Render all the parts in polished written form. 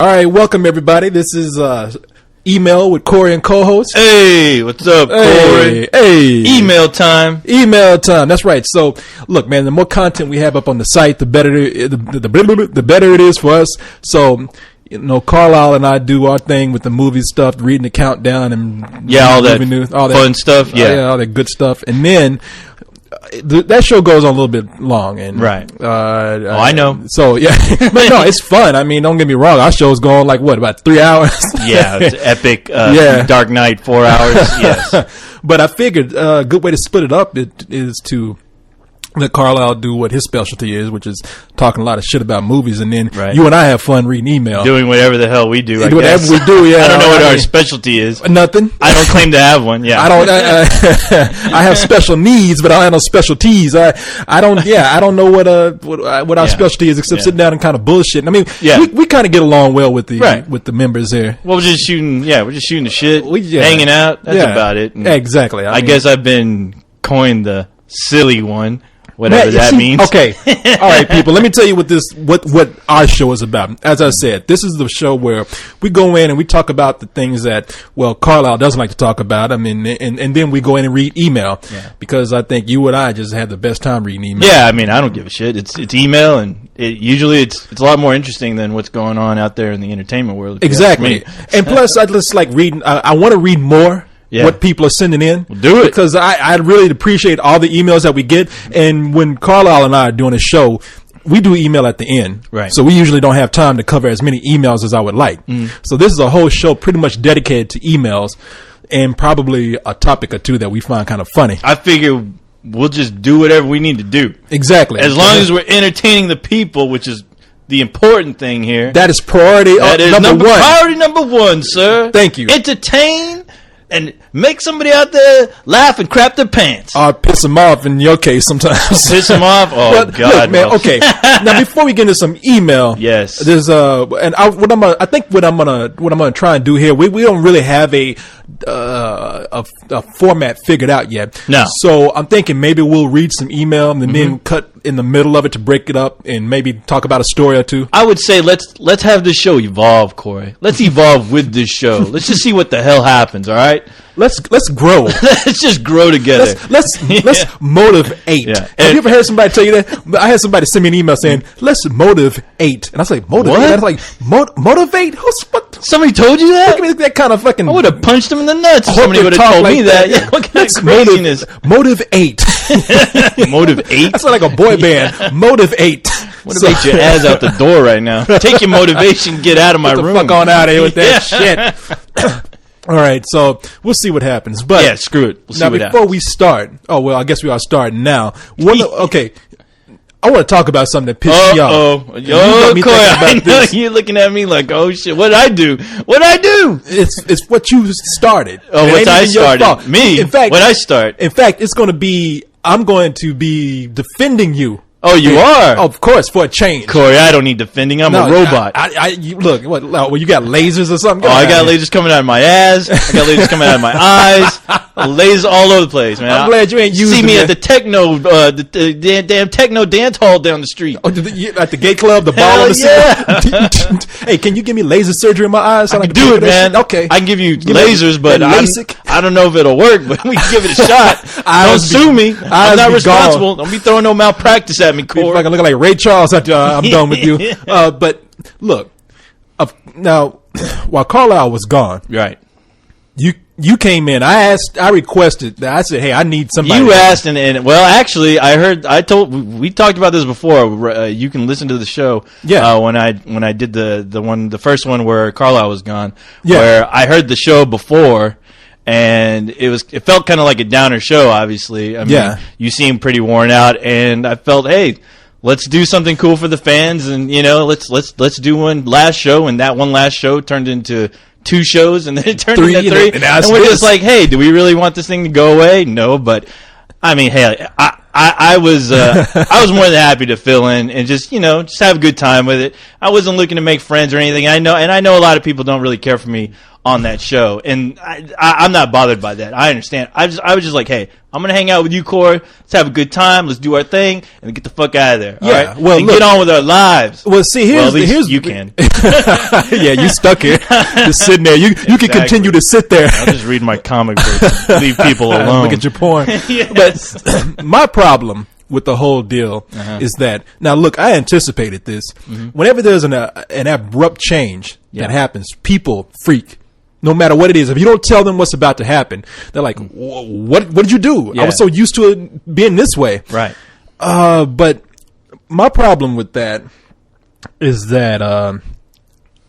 All right, welcome everybody. This is Email with Corey and co-host. Hey, what's up, Corey? Hey. Email time. Email time. That's right. So, look, man, the more content we have up on the site, the better the better it is for us. So, you know, Carlisle and I do our thing with the movie stuff, reading the countdown and all that news, all that fun stuff. Yeah, all that good stuff. And then that show goes on a little bit long, and right. I know. So yeah, but no, it's fun. I mean, don't get me wrong. Our show's going like what, about 3 hours? Yeah, it's epic. Dark Knight, 4 hours. Yes, but I figured a good way to split it up is to let Carlisle do what his specialty is, which is talking a lot of shit about movies, and then you and I have fun reading email, doing whatever the hell we do. Whatever we do, yeah. I don't know what our specialty is. Nothing. I don't claim to have one. Yeah, I don't. I have special needs, but I don't have no specialties. I don't. Yeah, I don't know what our specialty is, except sitting down and kind of bullshitting. I mean, we kind of get along well with the members here. Well, we're just shooting the shit, hanging out. That's about it. And exactly. I guess I've been coined the silly one. Whatever that means. Okay. All right, people. Let me tell you what our show is about. As I said, this is the show where we go in and we talk about the things that, well, Carlisle doesn't like to talk about. I mean, and then we go in and read email because I think you and I just had the best time reading email. Yeah, I mean, I don't give a shit. It's email, and usually it's a lot more interesting than what's going on out there in the entertainment world. Exactly. And plus, I just like reading. I want to read more. Yeah. What people are sending in. We'll do it. Because I really appreciate all the emails that we get. And when Carlisle and I are doing a show, we do email at the end. Right. So we usually don't have time to cover as many emails as I would like. So this is a whole show pretty much dedicated to emails and probably a topic or two that we find kind of funny. I figure we'll just do whatever we need to do. Exactly. As long as we're entertaining the people, which is the important thing here. That is priority number one. Priority number one, sir. Thank you. Entertain and make somebody out there laugh and crap their pants. Or piss them off in your case sometimes. Piss them off? Oh, but, God. Look, man, okay. Now, before we get into some email. Yes. There's, what I'm gonna try and do here, we don't really have a format figured out yet. No. So I'm thinking maybe we'll read some email and then cut in the middle of it to break it up and maybe talk about a story or two. I would say let's have this show evolve, Corey. Let's evolve with this show. Let's just see what the hell happens, all right? Let's grow. Let's just grow together. Let's motivate. Yeah. Have you ever heard somebody tell you that? I had somebody send me an email saying, "Let's motivate," and I was like, "Motivate?" What? I was like, "Motivate? What? Somebody told you that? Look at that kind of fucking." I would have punched him in the nuts if somebody would have told me that. Yeah, what kind of craziness? Motivate. Motivate. That's like a boy band. Motivate. Motivate your ass out the door right now. Take your motivation. Get out of my room. Fuck on out of here with that shit. All right, so we'll see what happens. But yeah, screw it. We'll see what happens. Before we start, I guess we are starting now. Okay, I want to talk about something that pissed me off. Corey, I know you're looking at me like, oh shit, what'd I do? It's what you started. Oh, what I started? Me? In fact, what I start? In fact, I'm going to be defending you. Oh, you are? Of course, for a change. Corey, I don't need defending. I'm a robot. Look, what, you got lasers or something? I got lasers coming out of my ass. I got lasers coming out of my eyes. Lasers all over the place, man. I'm glad you ain't using See me at the techno, the damn techno dance hall down the street. Oh, at the gay club, the ball on the ceiling. Hey, can you give me laser surgery in my eyes? So I can do it, man. Okay. I can give you lasers, but I don't know if it'll work, but we can give it a shot. Don't sue me. I'm not responsible. Don't be throwing no malpractice at me, Corey. Like looking like Ray Charles after I'm done with you. But look, now while Carlisle was gone, right? You came in. I requested that. I said, "Hey, I need somebody." You asked, and well, actually, we talked about this before. You can listen to the show. Yeah. When I did the first one where Carlisle was gone. Yeah. Where I heard the show before. And it felt kind of like a downer show, obviously. I mean, you seemed pretty worn out, and I felt, hey, let's do something cool for the fans, and let's do one last show, and that one last show turned into 2 shows, and then it turned into 3, and we're just like, hey, do we really want this thing to go away? No, but I mean, hey, I was more than happy to fill in and just have a good time with it. I wasn't looking to make friends or anything. I know a lot of people don't really care for me on that show, and I'm not bothered by that. I understand. I was just like, hey, I'm gonna hang out with you, Corey. Let's have a good time. Let's do our thing and get the fuck out of there. All right? Well, and get on with our lives. Well, see, here's you can. Yeah, you stuck here, just sitting there. You can continue to sit there. I'll just read my comic books. And leave people alone. Look at your porn. Yes. But my problem with the whole deal is that, now look, I anticipated this. Whenever there's an abrupt change that happens, people freak. No matter what it is, if you don't tell them what's about to happen, they're like, "What did you do? I was so used to it being this way." Right. But my problem with that is that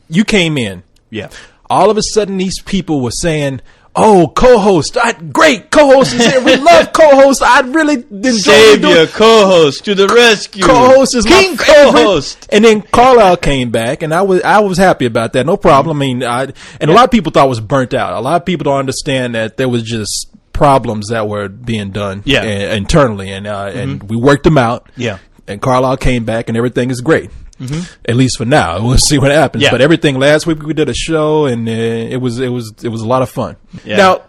you came in. Yeah. All of a sudden, these people were saying, "Oh, co-host, great co-host is here. We love co-host. I really enjoy Savior, co-host to the rescue. Co-host is King my favorite." co-host. And then Carlisle came back, and I was happy about that. No problem. I mean, and a lot of people thought it was burnt out. A lot of people don't understand that there was just problems that were being done internally, and we worked them out. Yeah. And Carlisle came back, and everything is great. At least for now. We'll see what happens. Yeah. But everything last week we did a show, and it was a lot of fun. Yeah. Now,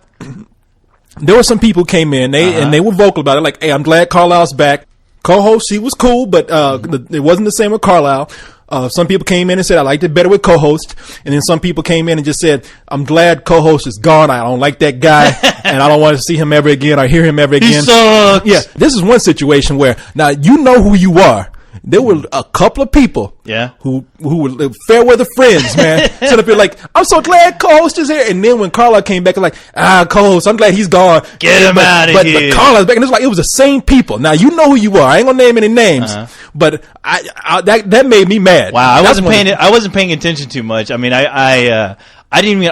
there were some people who came in, and they were vocal about it. Like, hey, I'm glad Carlisle's back. Co-host, he was cool, but it wasn't the same with Carlisle. Some people came in and said, I liked it better with co-host. And then some people came in and just said, I'm glad co-host is gone. I don't like that guy, and I don't want to see him ever again or hear him ever again. He sucks. Yeah, this is one situation where, now, you know who you are. There were a couple of people who were fair weather friends, man. Set up here like, I'm so glad co-host is here. And then when Carlisle came back, like, co-host, I'm glad he's gone. Get him out of here. But Carlisle's back, and it's like, it was the same people. Now, you know who you are. I ain't gonna name any names, but that made me mad. Wow, I wasn't paying attention too much. I mean, I didn't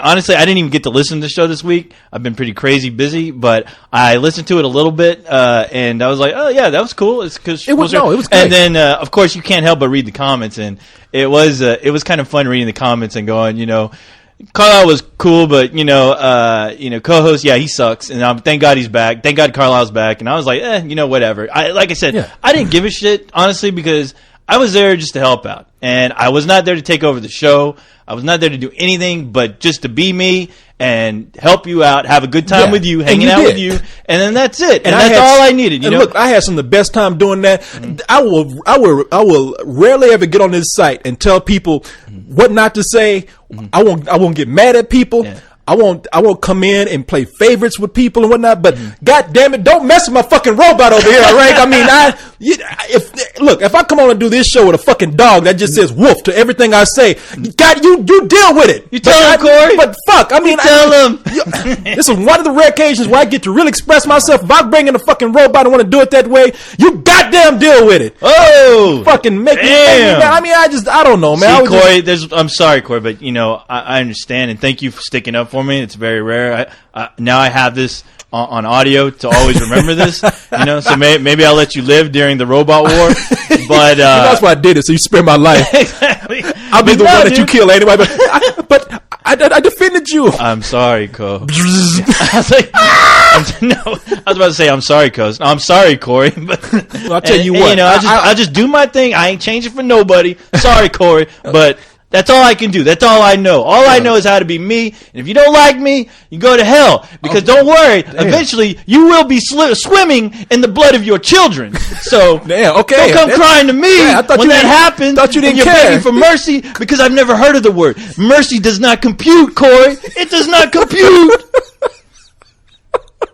even get to listen to the show this week. I've been pretty crazy busy, but I listened to it a little bit, and I was like, oh yeah, that was cool. It was great. And then, of course, you can't help but read the comments, and it was kind of fun reading the comments and going, Carlisle was cool, but co-host, he sucks, and thank God he's back. Thank God Carlisle's back, and I was like, whatever. Like I said, I didn't give a shit, honestly, because I was there just to help out, and I was not there to take over the show. I was not there to do anything but just to be me and help you out, have a good time with you, hanging out with you, and then that's it. And that's all I needed. Look, I had some of the best time doing that. I will rarely ever get on this site and tell people what not to say. I won't get mad at people. I won't come in and play favorites with people and whatnot, but God damn it, don't mess with my fucking robot over here, all right? I mean, if I come on and do this show with a fucking dog that just says woof to everything I say, God, you deal with it. You tell him, Corey. But fuck, I mean, tell him. This is one of the rare occasions where I get to really express myself. If I bring in a fucking robot and want to do it that way, you goddamn deal with it. Oh, fucking make me mad. I mean, I don't know, man. See, Corey, I'm sorry, Corey, but I understand, and thank you for sticking up for me. It's very rare. Now I have this on audio to always remember this. So maybe I'll let you live during the robot war. But that's why I did it, so you spare my life. Exactly. I'll be the one that you kill anyway. But I defended you. I'm sorry, Co. I was about to say I'm sorry, Co. I'm sorry, Corey. But I'll tell you what. I'll just do my thing. I ain't changing for nobody. Sorry, Corey, but that's all I can do. That's all I know. All I know is how to be me. And if you don't like me, you go to hell. Because don't worry, eventually you will be swimming in the blood of your children. So don't come crying to me when that happens. Thought you didn't you're care. begging for mercy because I've never heard of the word. Mercy does not compute, Corey. It does not compute.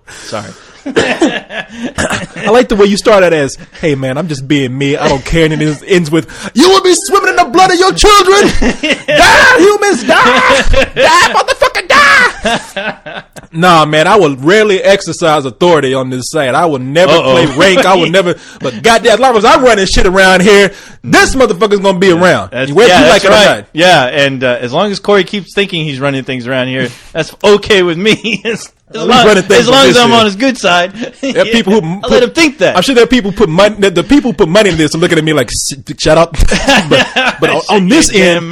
Sorry. I like the way you started as, hey man, I'm just being me. I don't care. And then it ends with, you will be swimming in the blood of your children. Die, humans, die. Die, motherfucker, die. Nah, man, I will rarely exercise authority on this site. I will never play rank. I will never, but goddamn, as long as I'm running shit around here, this motherfucker's going to be around. Whether you like it or not. Yeah, and as long as Corey keeps thinking he's running things around here, that's okay with me. As long as I'm on his good side, there are people who I'll let him think that. I'm sure there are people put money. The people put money in this and looking at me like, shut up. but on this end,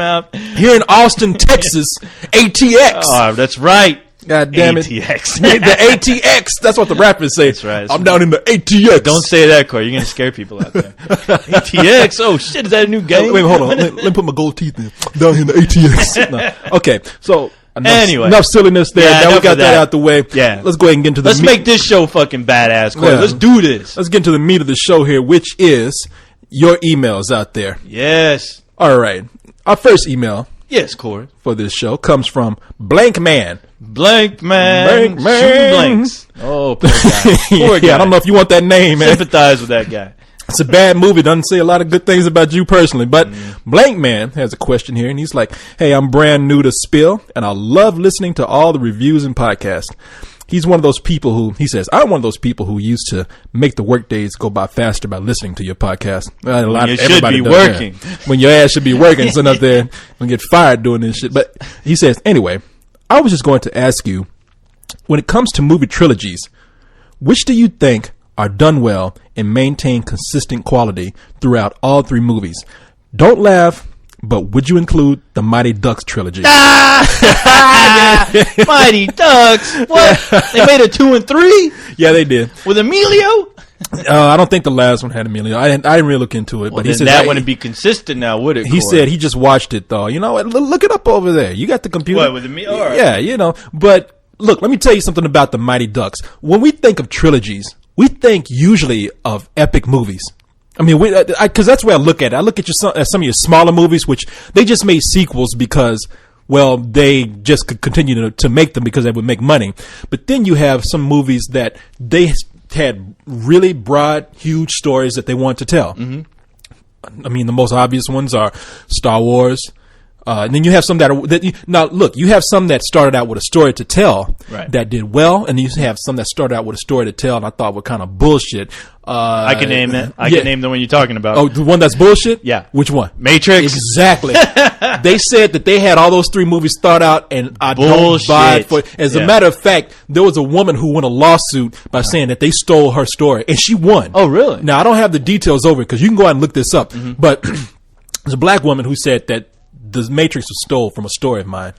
here in Austin, Texas, ATX. Oh, that's right. God damn it. ATX. The ATX. That's what the rappers say. That's right. I'm down in the ATX. Don't say that, Corey. You're going to scare people out there. ATX. Oh, shit. Is that a new game? Wait, hold on. Let me put my gold teeth in. Down here in the ATX. No. Okay. So enough silliness there. Yeah, now we got that out the way. Yeah. Let's go ahead and get into the Let's make this show fucking badass, Corey. Yeah. Let's do this. Let's get into the meat of the show here, which is your emails out there. Yes. All right. Our first email Yes, Corey. for this show comes from Blank Man. Blank man. Blank man. Shooting blanks. Oh, poor guy. Poor guy. Yeah, I don't know if you want that name, man. Sympathize with that guy. It's a bad movie. Doesn't say a lot of good things about you personally. But Blank Man has a question here, and he's like, hey, I'm brand new to Spill, and I love listening to all the reviews and podcasts. He's one of those people who, he says, I'm one of those people who used to make the work days go by faster by listening to your podcast. You should be working. When your ass should be working, sitting up there and get fired doing this shit. But he says, anyway, I was just going to ask you, when it comes to movie trilogies, which do you think are done well and maintain consistent quality throughout all three movies? Don't laugh, but would you include the Mighty Ducks trilogy? Mighty Ducks. What? They made a 2 and 3 Yeah, they did. with Emilio. I don't think the last one had Emilio. I didn't really look into it, Well, but he then said that wouldn't be consistent now, would it? He Corey? said he just watched it though. You know what? Look it up over there. You got the computer. What, with Emilio? All right. Yeah, you know. But look, let me tell you something about the Mighty Ducks. When we think of trilogies, we think usually of epic movies. I mean, because that's where I look at it. I look at some of your smaller movies, which they just made sequels because, well, they just could continue to make them because they would make money. But then you have some movies that they had really broad, huge stories that they want to tell. Mm-hmm. I mean, the most obvious ones are Star Wars. And then you have some you have some that started out with a story to tell that did well, and you have some that started out with a story to tell and I thought were kind of bullshit. I can name it. I can name the one you're talking about. Oh, the one that's bullshit? Yeah. Which one? Matrix. Exactly. They said that they had all those three movies start out, and I don't buy it. As a matter of fact, there was a woman who won a lawsuit by saying that they stole her story, and she won. Oh, really? Now, I don't have the details over it because you can go out and look this up, but there's a black woman who said that the Matrix was stole from a story of mine.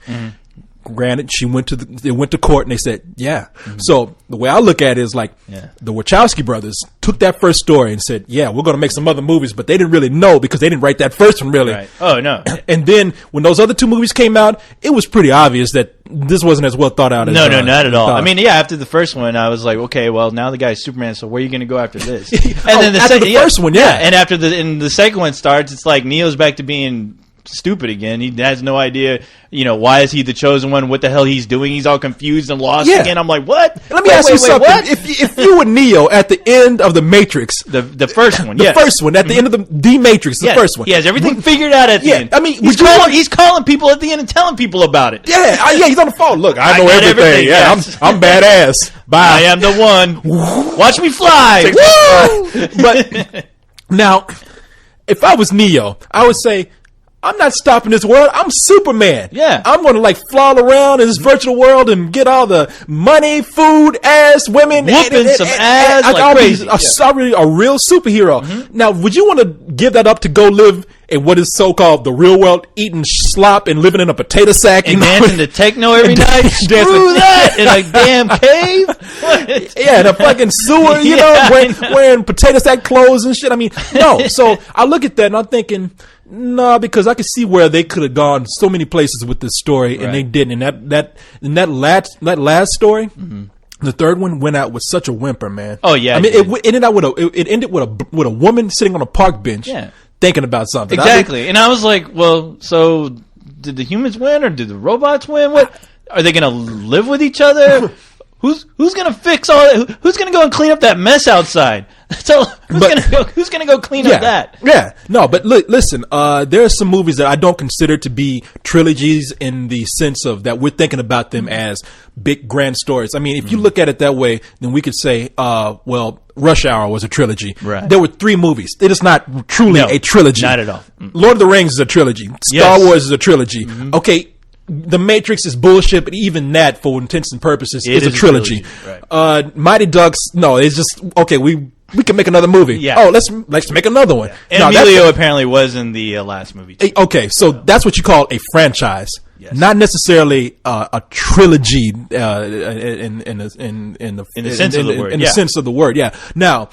Granted, they went to court and they said, yeah. So the way I look at it is like the Wachowski brothers took that first story and said, yeah, we're going to make some other movies, but they didn't really know because they didn't write that first one really. Right. Oh, no. And then when those other two movies came out, it was pretty obvious that this wasn't as well thought out as No, not at all. I mean, yeah, after the first one, I was like, okay, well, now the guy's Superman, so where are you going to go after this? And then the first one, yeah. And after the second one starts, it's like Neo's back to being stupid again. He has no idea, why is he the chosen one? What the hell he's doing? He's all confused and lost again. I'm like, what? Let me ask you something. What? If you were Neo at the end of the Matrix, the first one, the first one at the end of the Matrix, the first one, he has everything figured out at the end. I mean, he's calling people at the end and telling people about it. Yeah, he's on the phone. Look, I know everything. Yeah, I'm badass. Bye. I am the one. Watch me fly. Woo! But now, if I was Neo, I would say, I'm not stopping this world. I'm Superman. Yeah. I'm going to fly around in this virtual world and get all the money, food, ass, women. Whooping some ass like crazy. A real superhero. Mm-hmm. Now, would you want to give that up to go live in what is so-called the real world, eating slop and living in a potato sack? And dancing to techno every night? Screw that! In a damn cave? Yeah, in a fucking sewer, wearing potato sack clothes and shit. I mean, no. So I look at that and I'm thinking, no, because I could see where they could have gone so many places with this story, and they didn't. And that last story, the third one went out with such a whimper, man. Oh yeah, I mean, it ended with a woman sitting on a park bench, thinking about something. Exactly, and I was like, well, so did the humans win or did the robots win? What are they going to live with each other? Who's going to fix all that? Who's going to go and clean up that mess outside? So who's going to go clean up that? Yeah. No, but listen, there are some movies that I don't consider to be trilogies in the sense of that we're thinking about them as big grand stories. I mean, if you look at it that way, then we could say, well, Rush Hour was a trilogy. Right. There were 3 movies. It is not truly a trilogy. Not at all. Lord of the Rings is a trilogy. Star Wars is a trilogy. Okay. The Matrix is bullshit, but even that, for intents and purposes, is a trilogy. Right. Mighty Ducks, no, it's just okay. We can make another movie. Yeah. Oh, let's make another one. Yeah. And Emilio apparently was in the last movie too. Okay, so that's what you call a franchise, not necessarily a trilogy in the sense of the word. In the sense of the word, yeah. Now,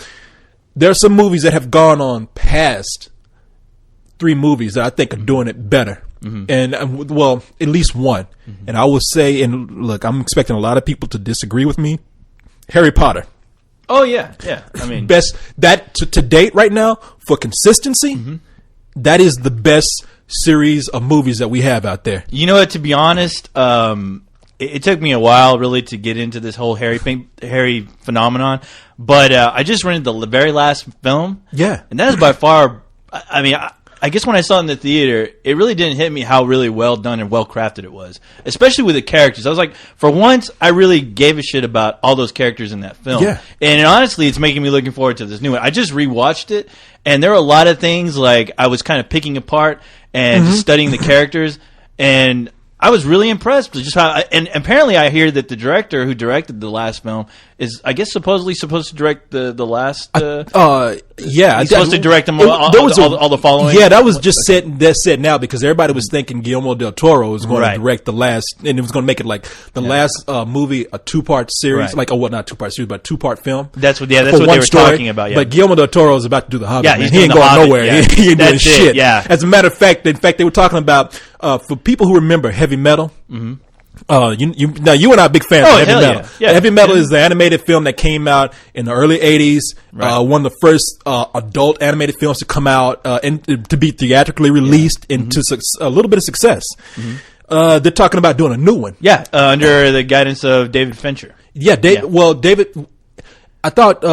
there are some movies that have gone on past 3 movies that I think are doing it better. and well, at least one. And I will say, and look, I'm expecting a lot of people to disagree with me. Harry Potter. Oh yeah. I mean, best that to date right now for consistency. That is the best series of movies that we have out there. You know what? To be honest, it took me a while really to get into this whole Harry phenomenon. But I just rented the very last film. Yeah, and that is by far. I mean, I guess when I saw it in the theater, it really didn't hit me how really well done and well crafted it was, especially with the characters. I was like, for once, I really gave a shit about all those characters in that film. Yeah. And honestly, it's making me looking forward to this new one. I just rewatched it, and there were a lot of things like I was kind of picking apart and just studying the characters, and I was really impressed with just how. And apparently, I hear that the director who directed the last film is, I guess, supposedly supposed to direct the last. Yeah, he's supposed to direct them all the following. Yeah, that was just said now because everybody was thinking Guillermo del Toro was going to direct the last, and it was going to make it like the last movie, a 2-part series, like not 2-part series, but 2-part film. That's what they were talking about. Yeah, but Guillermo del Toro is about to do the Hobbit. Yeah, he ain't going nowhere. Yeah. He ain't doing shit. Yeah. As a matter of fact, they were talking about for people who remember Heavy Metal. Now you and I are big fans of Heavy Metal. Yeah. Heavy Metal is the animated film that came out in the early 80s. One of the first adult animated films to come out and to be theatrically released into a little bit of success. They're talking about doing a new one. Yeah, under the guidance of David Fincher. Yeah, Well, David, I thought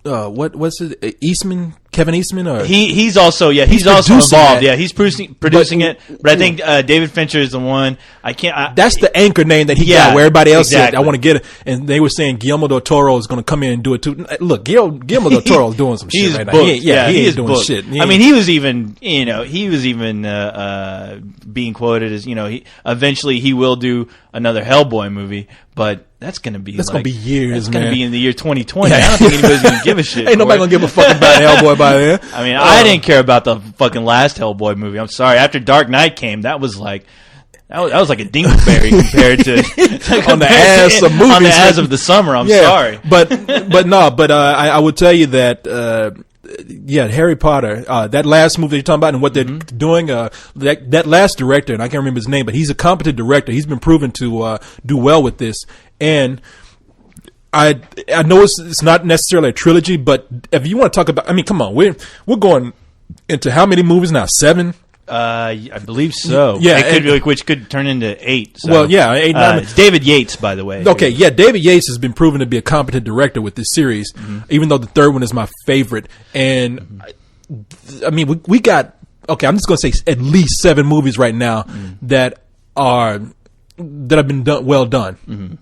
what's it? Kevin Eastman, or he's also he's also involved. That. Yeah, he's producing it. But I think David Fincher is the one. That's the anchor name that he got. Where everybody else said, "I want to get it," and they were saying Guillermo del Toro is going to come in and do it too. Look, Guillermo del Toro is doing some shit right now. He is doing shit. I mean, he was even being quoted as eventually he will do another Hellboy movie, but that's going to be gonna be years. It's going to be in the year 2020. I don't think anybody's going to give a shit. Ain't nobody going to give a fuck about Hellboy by then. I mean, I didn't care about the fucking last Hellboy movie. I'm sorry. After Dark Knight came, that was like a dingleberry compared to on the ass of movies, on the ass of the summer. I'm sorry, but I would tell you that. Harry Potter, that last movie you're talking about and what they're doing, that last director, and I can't remember his name, but he's a competent director. He's been proven to do well with this. And I know it's not necessarily a trilogy, but if you want to talk about, I mean, come on, we're going into how many movies now? 7? I believe so. Yeah, which could turn into 8. So. Well, yeah, 8. It's David Yates, by the way. Okay, yeah, David Yates has been proven to be a competent director with this series, even though the third one is my favorite. And I mean, we got I'm just going to say at least 7 movies right now that have been well done.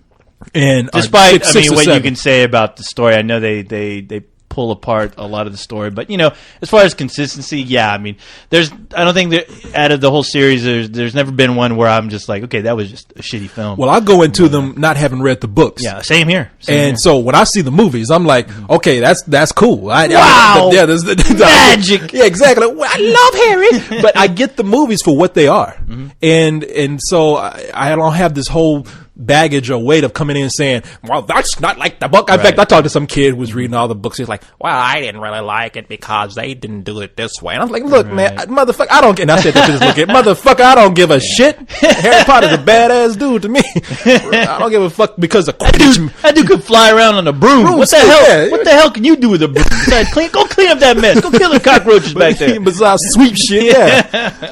And despite what you can say about the story, I know they pull apart a lot of the story, but as far as consistency, I mean, I don't think that out of the whole series, there's never been one where I'm just like, okay, that was just a shitty film. Well, I go into them not having read the books. Yeah, same here. So when I see the movies, I'm like, okay, that's cool. Wow, there's magic. Yeah, exactly. I love Harry, but I get the movies for what they are, and so I don't have this whole baggage or weight of coming in and saying, well, that's not like the book. In fact, I talked to some kid who was reading all the books. He's like, well, I didn't really like it because they didn't do it this way. And I was like, look, man, motherfucker, I don't get, and I said that to this little kid, motherfucker, I don't give a shit. Harry Potter's a badass dude to me. I don't give a fuck because of Quidditch. That dude could fly around on a broom. What the hell? Yeah. What the hell can you do with a broom? Besides go clean up that mess. Go kill the cockroaches back there. Besides sweep shit,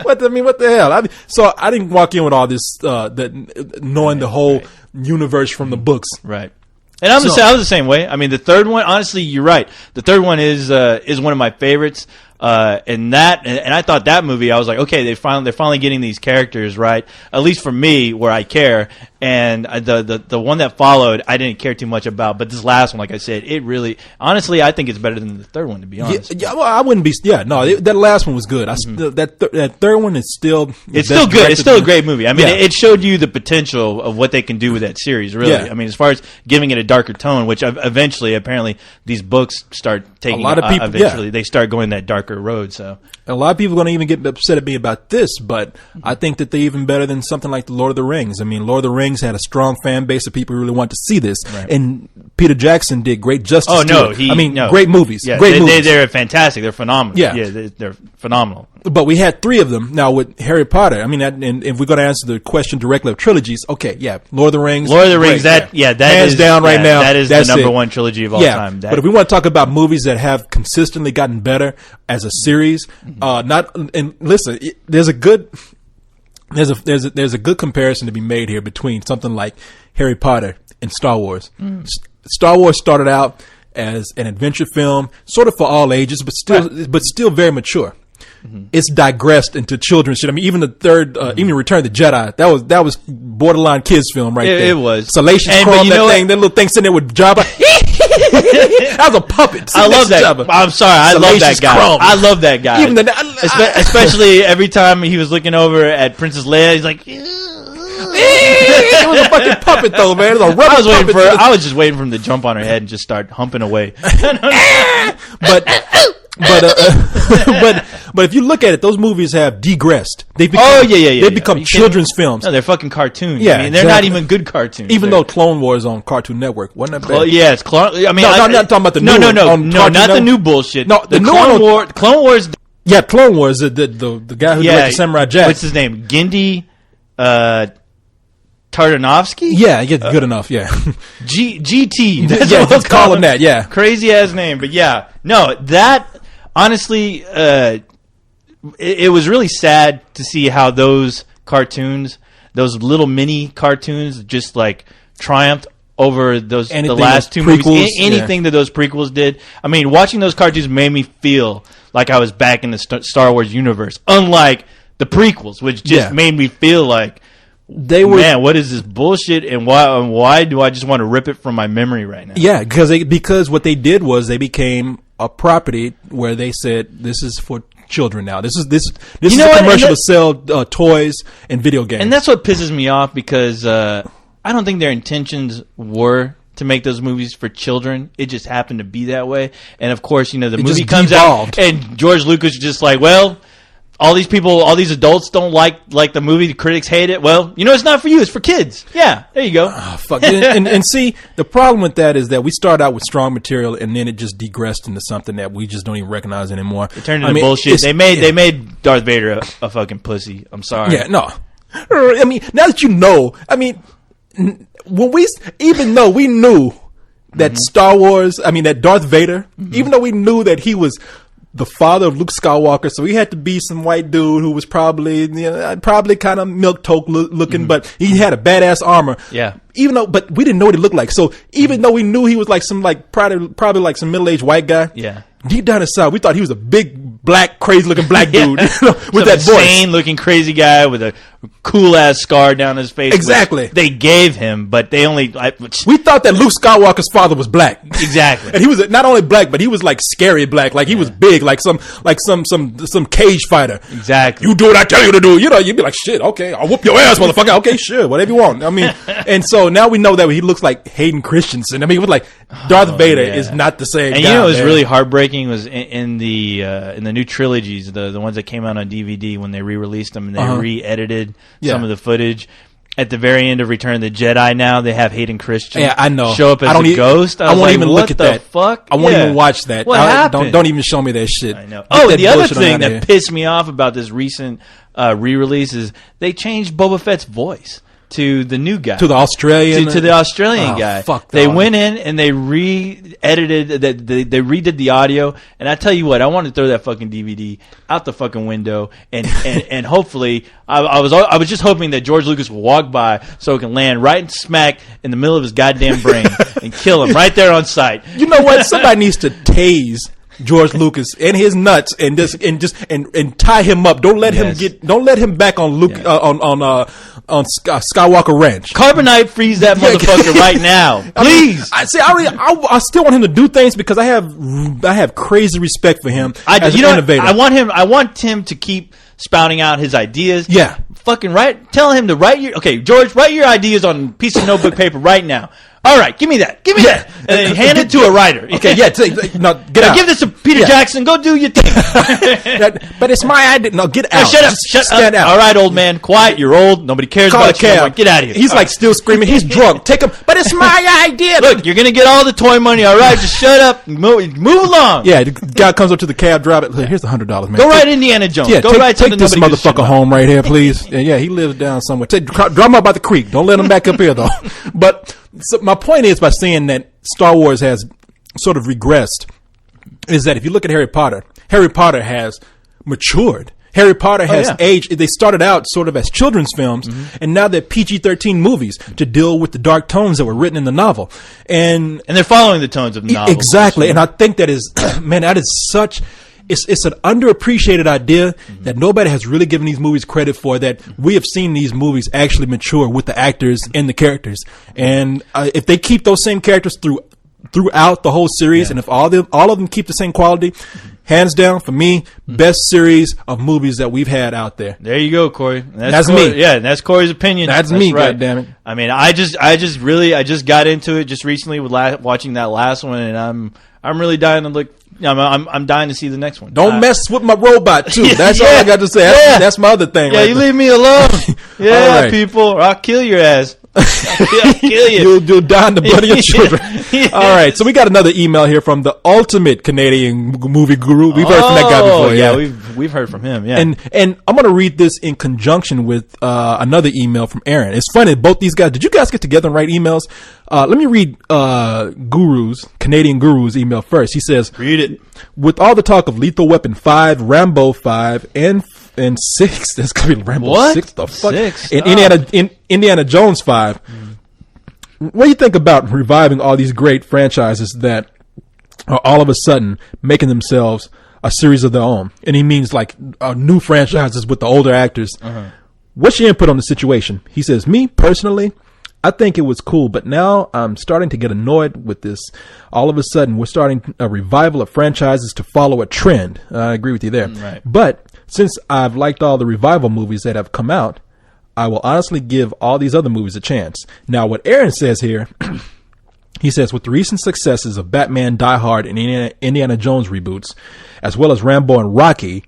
What the hell? So I didn't walk in with all this, knowing the whole universe from the books. Right. And I was the same way. I mean, the third one, honestly, you're right. The third one is one of my favorites. And I thought that movie, I was like, okay, they're finally getting these characters right, at least for me, where I care. And the one that followed, I didn't care too much about, but this last one, like I said, it really, honestly, I think it's better than the third one, to be honest. Yeah, well, I wouldn't be. Yeah, no, that last one was good. That third one is still. It's still good. It's still a great movie. I mean, it showed you the potential of what they can do with that series. Really, I mean, as far as giving it a darker tone, which eventually, apparently, these books start taking. A lot of people. Eventually, they start going that darker road. So. A lot of people are going to even get upset at me about this, but I think that they're even better than something like The Lord of the Rings. I mean, Lord of the Rings had a strong fan base of people who really want to see this, and Peter Jackson did great justice to it. Great movies. Yeah, great movies. They're fantastic. They're phenomenal. Yeah. They're phenomenal. but we had 3 of them. Now with Harry Potter, I mean, and if we're going to answer the question directly of trilogies, okay, yeah, Lord of the Rings. That hands down right now. That is the number 1 trilogy of all time. But if we want to talk about movies that have consistently gotten better as a series, listen, there's a good comparison to be made here between something like Harry Potter and Star Wars. Star Wars started out as an adventure film, sort of for all ages, but still very mature. It's digressed into children's shit. I mean, even the third, even Return of the Jedi, that was borderline kids film right there. It was. Salacious Crumb, that little thing sitting there with Jabba. That was a puppet. I love that. Jabba. I'm sorry, I love that guy. Crumb. I love that guy. Especially every time he was looking over at Princess Leia, he's like. It was a fucking puppet though, man. It was a rubber puppet. I was just waiting for him to jump on her head and just start humping away. But if you look at it, those movies have degressed. They become children's films. No, they're fucking cartoons. Yeah, I mean, they're not even good cartoons. Even though Clone Wars on Cartoon Network wasn't that bad? Well, yeah, it's Clone. I mean, I'm not talking about the new one. No, not the new bullshit. No, the Clone Wars. Yeah, Clone Wars. The guy who directed Samurai Jack. What's his name? Genndy Tartakovsky? Yeah, good enough. Yeah, GT. That's what we'll call him. That. Yeah, crazy ass name, but yeah, no, that honestly, it was really sad to see how those cartoons, those little mini cartoons, just like triumphed over the last 2 movies. Anything that those prequels did. I mean, watching those cartoons made me feel like I was back in the Star Wars universe. Unlike the prequels, which just made me feel like. Man, what is this bullshit, and why do I just want to rip it from my memory right now? Yeah, because what they did was they became a property where they said this is for children now. This is a commercial to sell toys and video games. And that's what pisses me off because I don't think their intentions were to make those movies for children. It just happened to be that way. And of course, the movie comes out and George Lucas is just like, well, all these people, all these adults don't like the movie. The critics hate it. Well, it's not for you. It's for kids. Yeah, there you go. Oh, fuck. and see, the problem with that is that we start out with strong material, and then it just degressed into something that we just don't even recognize anymore. It turned into bullshit. They made Darth Vader a fucking pussy. I'm sorry. Yeah, no. I mean, now that even though we knew that Star Wars, that Darth Vader, even though we knew that he was the father of Luke Skywalker, so he had to be some white dude who was probably kind of milk toast looking, but he had a badass armor. Yeah. But we didn't know what he looked like. So even though we knew he was like some probably like some middle-aged white guy. Yeah. Deep down inside, we thought he was a big, black, crazy-looking black dude with that voice. Insane-looking crazy guy with a cool-ass scar down his face. Exactly. They gave him, but they only... we thought that Luke Skywalker's father was black. Exactly. And he was not only black, but he was like scary black. Like he was big, like some cage fighter. Exactly. You do what I tell you to do. You'd be like, shit, okay, I'll whoop your ass, motherfucker. Okay, sure, whatever you want. I mean, and so now we know that he looks like Hayden Christensen. I mean, it was like Darth Vader is not the same guy. And it was really heartbreaking was in the new trilogies, the ones that came out on DVD when they re-released them and they re-edited some of the footage. At the very end of Return of the Jedi, now they have Hayden Christensen. Yeah, I know. Show up as a ghost. I won't even look at that. Fuck? I won't even watch that. What happened? Don't even show me that shit. I know. The other thing that pissed me off about this recent re-release is they changed Boba Fett's voice to the new guy, to the Australian, to the Australian guy. Fuck, they went in and they re-edited, they redid the audio. And I tell you what, I want to throw that fucking DVD out the fucking window, and hopefully, I was just hoping that George Lucas would walk by so it can land right smack in the middle of his goddamn brain and kill him right there on sight. You know what? Somebody needs to tase George Lucas and his nuts and tie him up. Don't let him back on Luke on Skywalker Ranch. Carbonite freeze that motherfucker right now, please. I still want him to do things because I have crazy respect for him as an innovator. I want him to keep spouting out his ideas. Yeah. Fucking Tell him to write George, write your ideas on a piece of notebook paper right now. All right, give me that. Give me that. And then hand it to a writer. Okay, yeah. No, get out. Give this to Peter Jackson. Go do your thing. But it's my idea. No, get out. Shut up. Stand out. All right, old man. Quiet. You're old. Nobody cares about you. Get out of here. He's like still screaming. He's drunk. Take him. But it's my idea. Look, you're going to get all the toy money. All right, just shut up. Move along. Yeah, the guy comes up to the cab driver. Here's $100, man. Go right Indiana Jones. Yeah, Go right take this motherfucker home right here, please. Yeah, he lives down somewhere. Drop him out by the creek. Don't let him back up here, though. But so my point is, by saying that Star Wars has sort of regressed, is that if you look at Harry Potter has matured. Harry Potter has aged. They started out sort of as children's films, and now they're PG-13 movies to deal with the dark tones that were written in the novel. And they're following the tones of the novel. Exactly. And I think that is, man, that is such... It's an underappreciated idea that nobody has really given these movies credit for, that we have seen these movies actually mature with the actors and the characters. And if they keep those same characters throughout the whole series, and if all of them keep the same quality, hands down, for me, best series of movies that we've had out there. There you go, Corey. That's me. Yeah, that's Corey's opinion. That's me, right. Goddammit. I mean, I just got into it just recently with watching that last one, and I'm really dying to look. I'm dying to see the next one. Don't mess with my robot too. That's all I got to say. That's my other thing. Yeah, right you there. leave me alone. Yeah, right. People, or I'll kill your ass. I'll kill you. You'll die in the blood of your children. Yes. All right, so we got another email here from the ultimate Canadian movie guru. We've heard from that guy before. Yeah, we've heard from him. Yeah, and I'm gonna read this in conjunction with another email from Aaron. It's funny, both these guys. Did you guys get together and write emails? Let me read Canadian Guru's email first. He says, "Read it." With all the talk of Lethal Weapon 5, Rambo 5, and 6, that's gonna be Rambo 6. The fuck? 6? Indiana Jones 5. What do you think about reviving all these great franchises that are all of a sudden making themselves a series of their own? And he means like new franchises with the older actors. What's your input on the situation? He says, me personally, I think it was cool, but now I'm starting to get annoyed with this. All of a sudden, we're starting a revival of franchises to follow a trend. I agree with you there. Right. But since I've liked all the revival movies that have come out, I will honestly give all these other movies a chance. Now, what Aaron says here, he says, with the recent successes of Batman, Die Hard, and Indiana Jones reboots, as well as Rambo and Rocky,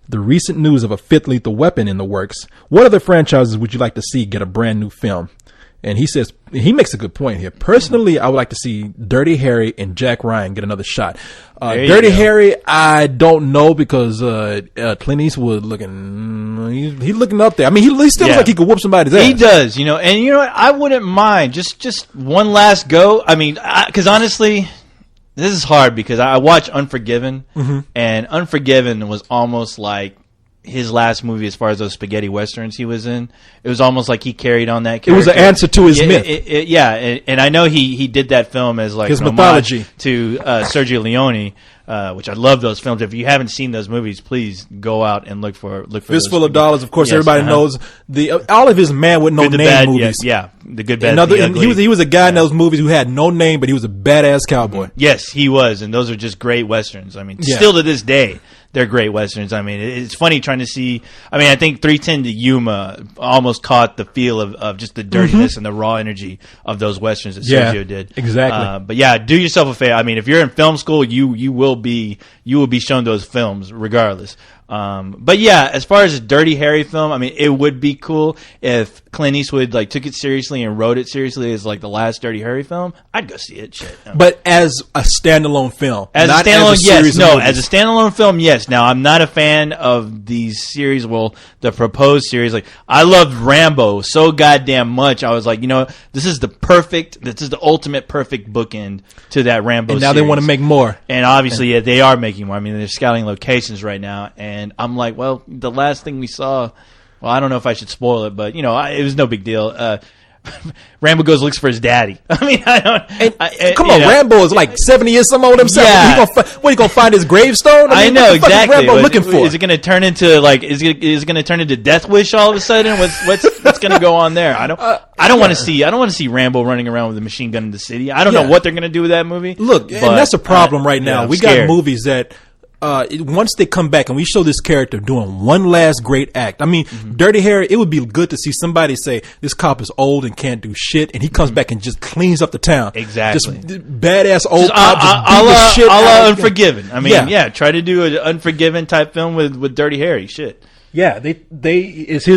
the recent news of a fifth Lethal Weapon in the works, what other franchises would you like to see get a brand new film? And he says, he makes a good point here. Personally, I would like to see Dirty Harry and Jack Ryan get another shot. Dirty Harry, I don't know, because Clint Eastwood he's looking up there. I mean, he still looks like he could whoop somebody's ass. He does, and you know what? I wouldn't mind just one last go. I mean, because honestly, this is hard because I watched Unforgiven, and Unforgiven was almost like his last movie as far as those spaghetti westerns he was in. It was almost like he carried on that character. It was an answer to his myth. And I know he did that film as like his mythology to Sergio Leone, which I love those films. If you haven't seen those movies, please go out and look for Fistful of Dollars. Of course, everybody knows all of his Man with No Name movies. Yeah, the Good, Bad, the Ugly. He was a guy in those movies who had no name, but he was a badass cowboy. Yes, he was, and those are just great westerns. I mean, still to this day, they're great westerns. I mean, it's funny trying to see. I mean, I think 3:10 to Yuma almost caught the feel of just the dirtiness and the raw energy of those westerns that Sergio did. Exactly. But yeah, do yourself a favor. I mean, if you're in film school, you will be shown those films regardless. But yeah, as far as a Dirty Harry film, I mean, it would be cool if Clint Eastwood like took it seriously and wrote it seriously as like the last Dirty Harry film. I'd go see it. Shit. But as a standalone film, as a standalone, yes. No, as a standalone film, yes. Now, I'm not a fan of these series. Well, the proposed series, like I loved Rambo so goddamn much. I was like, this is the ultimate perfect bookend to that Rambo. And now series. they want to make more. And obviously, yeah, they are making more. I mean, they're scouting locations right now, and I'm like, well, the last thing we saw. Well, I don't know if I should spoil it, but it was no big deal. Rambo goes looks for his daddy. I mean, I don't. Come on, Rambo is like 70 years some old himself. Yeah. What, he gonna find his gravestone? I know what the fuck exactly. is Rambo looking for? Is it going to turn into like? Is it going to turn into Death Wish all of a sudden? What's going to go on there? I don't want to see. I don't want to see Rambo running around with a machine gun in the city. I don't know what they're going to do with that movie. Look, and that's a problem right now. We got movies that once they come back and we show this character doing one last great act. I mean, Dirty Harry, it would be good to see somebody say this cop is old and can't do shit, and he comes back and just cleans up the town. Exactly. Just badass old cop just beat the shit a out la of the- Unforgiven. I mean, yeah, try to do an Unforgiven type film with Dirty Harry. Shit. Yeah, it's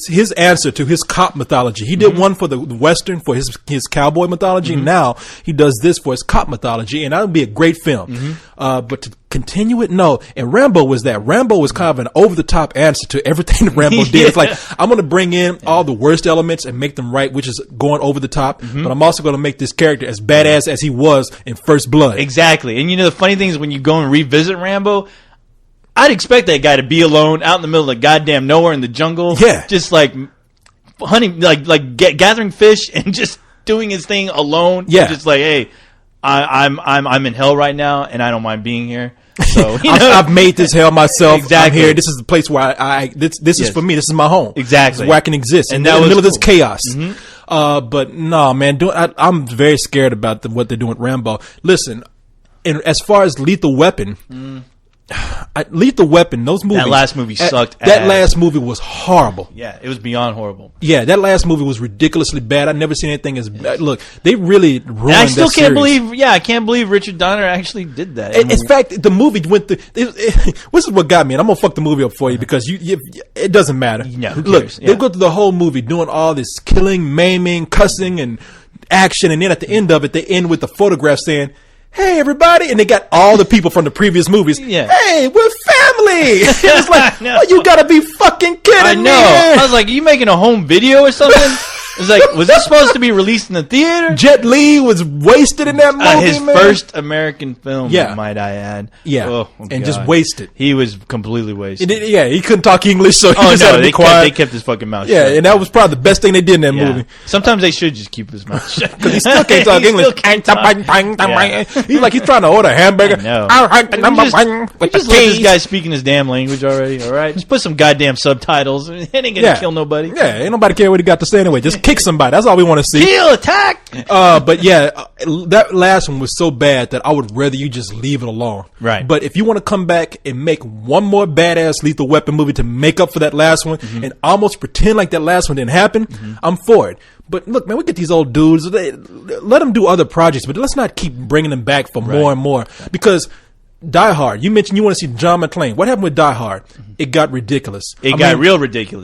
his answer to his cop mythology. He did one for the Western for his cowboy mythology. Now he does this for his cop mythology, and that would be a great film. But to continue it, no. And Rambo was that. Rambo was kind of an over the top answer to everything that Rambo did. It's like, I'm going to bring in all the worst elements and make them right, which is going over the top. But I'm also going to make this character as badass as he was in First Blood. Exactly. And the funny thing is when you go and revisit Rambo, I'd expect that guy to be alone out in the middle of goddamn nowhere in the jungle. Yeah. Just like hunting, gathering fish and just doing his thing alone. Yeah. Just like, hey, I'm in hell right now and I don't mind being here. So I've made this hell myself. Exactly. I'm here. This is the place where this is for me. This is my home. Exactly. This is where I can exist. And in that the was middle of this cool. chaos. But no, man, I'm very scared about what they're doing with Rambo. Listen, and as far as Lethal Weapon, Lethal Weapon, those movies. That last movie sucked That ass. last movie was horrible. Yeah, it was beyond horrible. Yeah, that last movie was ridiculously bad. I've never seen anything as bad. Look, they really ruined And I still that can't series. believe, I can't believe Richard Donner actually did that. In fact, the movie went through. This is what got me, and I'm gonna fuck the movie up for you because it doesn't matter. Yeah, who Look, cares? Yeah. they go through the whole movie doing all this killing, maiming, cussing, and action, and then at the end of it, they end with the photograph saying, "Hey, everybody!" And they got all the people from the previous movies. Yeah. Hey, we're family. It's like, I know. oh, you gotta be fucking kidding I me. know. I was like, are you making a home video or something? It was like, was this supposed to be released in the theater? Jet Li was wasted in that movie, His man. first American film, Yeah. might I add. Yeah. Oh, And just God. wasted. He was completely wasted. Yeah, he couldn't talk English, so he Oh just had no, to be they quiet. kept his fucking mouth Yeah, shut. and that was probably the best thing they did in that Yeah. movie. Sometimes they should just keep his mouth shut Because he still can't talk He English. still can't talk. He's like he's trying to order a hamburger. I know. With We the just let this cheese. guy speaking his damn language already. All right, just put some goddamn subtitles. It ain't gonna kill nobody. Yeah, ain't nobody care what he got to say anyway. Just kick somebody. That's all we want to see. Kill, attack. But yeah, that last one was so bad that I would rather you just leave it alone. Right. But if you want to come back and make one more badass Lethal Weapon movie to make up for that last one and almost pretend like that last one didn't happen, I'm for it. But look, man, we get these old dudes. Let them do other projects, but let's not keep bringing them back for more and more. Because Die Hard, you mentioned you want to see John McClane. What happened with Die Hard? It got ridiculous. It got real ridiculous.